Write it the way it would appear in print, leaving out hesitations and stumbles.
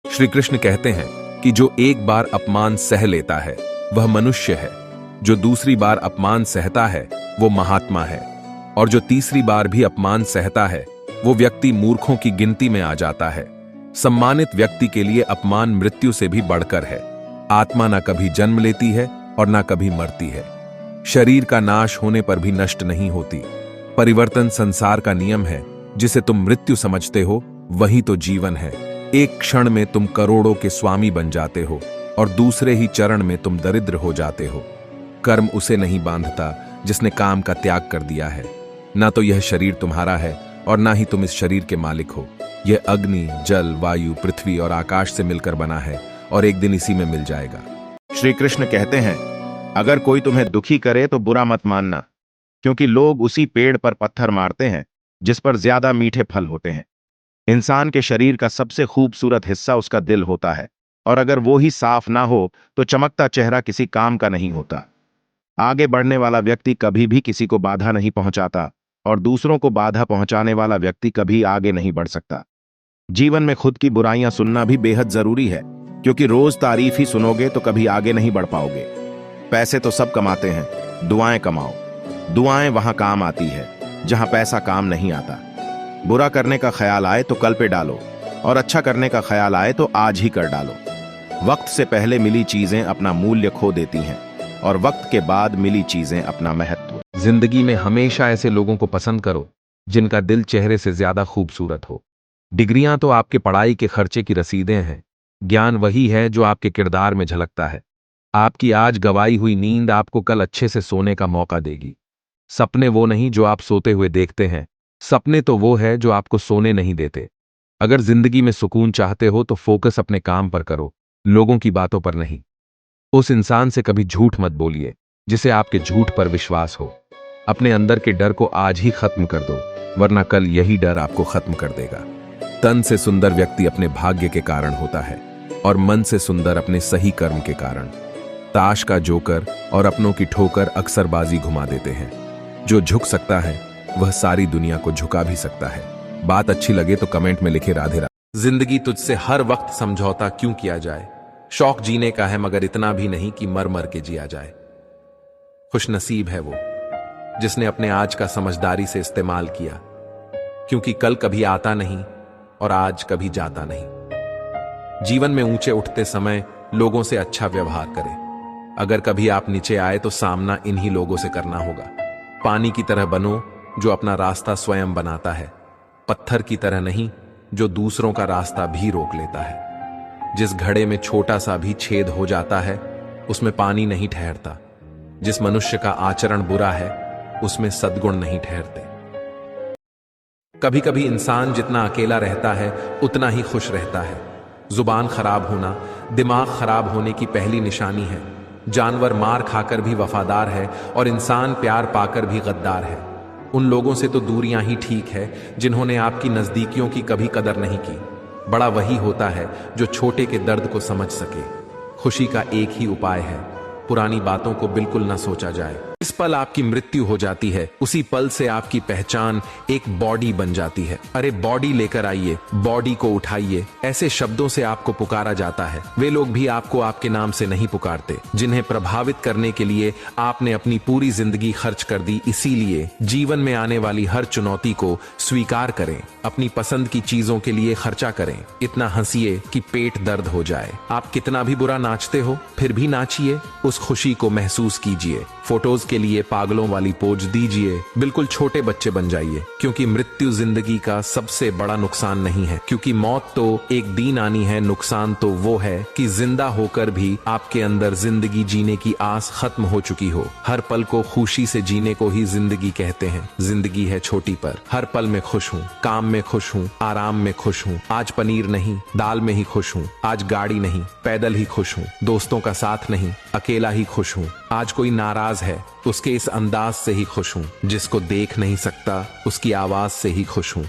श्री कृष्ण कहते हैं कि जो एक बार अपमान सह लेता है वह मनुष्य है, जो दूसरी बार अपमान सहता है वो महात्मा है, और जो तीसरी बार भी अपमान सहता है वो व्यक्ति मूर्खों की गिनती में आ जाता है। सम्मानित व्यक्ति के लिए अपमान मृत्यु से भी बढ़कर है। आत्मा ना कभी जन्म लेती है और ना कभी मरती है। शरीर का नाश होने पर भी नष्ट नहीं होती। परिवर्तन संसार का नियम है। जिसे तुम मृत्यु समझते हो वही तो जीवन है। एक क्षण में तुम करोड़ों के स्वामी बन जाते हो और दूसरे ही चरण में तुम दरिद्र हो जाते हो। कर्म उसे नहीं बांधता जिसने काम का त्याग कर दिया है। ना तो यह शरीर तुम्हारा है और ना ही तुम इस शरीर के मालिक हो। यह अग्नि, जल, वायु, पृथ्वी और आकाश से मिलकर बना है और एक दिन इसी में मिल जाएगा। श्री कृष्ण कहते हैं, अगर कोई तुम्हें दुखी करे तो बुरा मत मानना, क्योंकि लोग उसी पेड़ पर पत्थर मारते हैं जिस पर ज्यादा मीठे फल होते हैं। इंसान के शरीर का सबसे खूबसूरत हिस्सा उसका दिल होता है, और अगर वो ही साफ ना हो तो चमकता चेहरा किसी काम का नहीं होता। आगे बढ़ने वाला व्यक्ति कभी भी किसी को बाधा नहीं पहुंचाता, और दूसरों को बाधा पहुंचाने वाला व्यक्ति कभी आगे नहीं बढ़ सकता। जीवन में खुद की बुराइयां सुनना भी बेहद जरूरी है, क्योंकि रोज तारीफ ही सुनोगे तो कभी आगे नहीं बढ़ पाओगे। पैसे तो सब कमाते हैं, दुआएं कमाओ। दुआएं वहां काम आती है जहां पैसा काम नहीं आता। बुरा करने का ख्याल आए तो कल पे डालो, और अच्छा करने का ख्याल आए तो आज ही कर डालो। वक्त से पहले मिली चीजें अपना मूल्य खो देती हैं, और वक्त के बाद मिली चीजें अपना महत्व। जिंदगी में हमेशा ऐसे लोगों को पसंद करो जिनका दिल चेहरे से ज्यादा खूबसूरत हो। डिग्रियां तो आपके पढ़ाई के खर्चे की रसीदें हैं। ज्ञान वही है जो आपके किरदार में झलकता है। आपकी आज गवाई हुई नींद आपको कल अच्छे से सोने का मौका देगी। सपने वो नहीं जो आप सोते हुए देखते हैं, सपने तो वो है जो आपको सोने नहीं देते। अगर जिंदगी में सुकून चाहते हो तो फोकस अपने काम पर करो, लोगों की बातों पर नहीं। उस इंसान से कभी झूठ मत बोलिए जिसे आपके झूठ पर विश्वास हो। अपने अंदर के डर को आज ही खत्म कर दो, वरना कल यही डर आपको खत्म कर देगा। तन से सुंदर व्यक्ति अपने भाग्य के कारण होता है, और मन से सुंदर अपने सही कर्म के कारण। ताश का जोकर और अपनों की ठोकर अक्सर बाजी घुमा देते हैं। जो झुक सकता है वह सारी दुनिया को झुका भी सकता है। बात अच्छी लगे तो कमेंट में लिखे राधे राधे। जिंदगी तुझसे हर वक्त समझौता क्यों किया जाए। शौक जीने का है मगर इतना भी नहीं कि मर मर के जिया जाए। खुशनसीब है वो जिसने अपने आज का समझदारी से इस्तेमाल किया, क्योंकि कल कभी आता नहीं और आज कभी जाता नहीं। जीवन में ऊंचे उठते समय लोगों से अच्छा व्यवहार करें। अगर कभी आप नीचे आए तो सामना इन्हीं लोगों से करना होगा। पानी की तरह बनो जो अपना रास्ता स्वयं बनाता है, पत्थर की तरह नहीं जो दूसरों का रास्ता भी रोक लेता है। जिस घड़े में छोटा सा भी छेद हो जाता है उसमें पानी नहीं ठहरता। जिस मनुष्य का आचरण बुरा है उसमें सद्गुण नहीं ठहरते। कभी कभी इंसान जितना अकेला रहता है उतना ही खुश रहता है। जुबान खराब होना दिमाग खराब होने की पहली निशानी है। जानवर मार खाकर भी वफादार है और इंसान प्यार पाकर भी गद्दार है। उन लोगों से तो दूरियां ही ठीक है जिन्होंने आपकी नजदीकियों की कभी कदर नहीं की। बड़ा वही होता है जो छोटे के दर्द को समझ सके। खुशी का एक ही उपाय है, पुरानी बातों को बिल्कुल न सोचा जाए। इस पल आपकी मृत्यु हो जाती है, उसी पल से आपकी पहचान एक बॉडी बन जाती है। अरे बॉडी लेकर आइए, बॉडी को उठाइए, ऐसे शब्दों से आपको पुकारा जाता है। वे लोग भी आपको आपके नाम से नहीं पुकारते जिन्हें प्रभावित करने के लिए आपने अपनी पूरी जिंदगी खर्च कर दी। इसीलिए जीवन में आने वाली हर चुनौती को स्वीकार करें। अपनी पसंद की चीजों के लिए खर्चा करें। इतना हंसिए कि पेट दर्द हो जाए। आप कितना भी बुरा नाचते हो फिर भी नाचिए, उस खुशी को महसूस कीजिए। फोटोज के लिए पागलों वाली पोज दीजिए। बिल्कुल छोटे बच्चे बन जाइए, क्योंकि मृत्यु जिंदगी का सबसे बड़ा नुकसान नहीं है। क्योंकि मौत तो एक दिन आनी है, नुकसान तो वो है कि जिंदा होकर भी आपके अंदर जिंदगी जीने की आस खत्म हो चुकी हो। हर पल को खुशी से जीने को ही जिंदगी कहते हैं। जिंदगी है छोटी पर हर पल में खुश हूँ, काम में खुश हूँ, आराम में खुश हूँ। आज पनीर नहीं दाल में ही खुश हूँ। आज गाड़ी नहीं पैदल ही खुश हूँ। दोस्तों का साथ नहीं अकेला ही खुश हूँ। आज कोई नाराज है उसके इस अंदाज से ही खुश हूँ। जिसको देख नहीं सकता उसकी आवाज से ही खुश हूँ।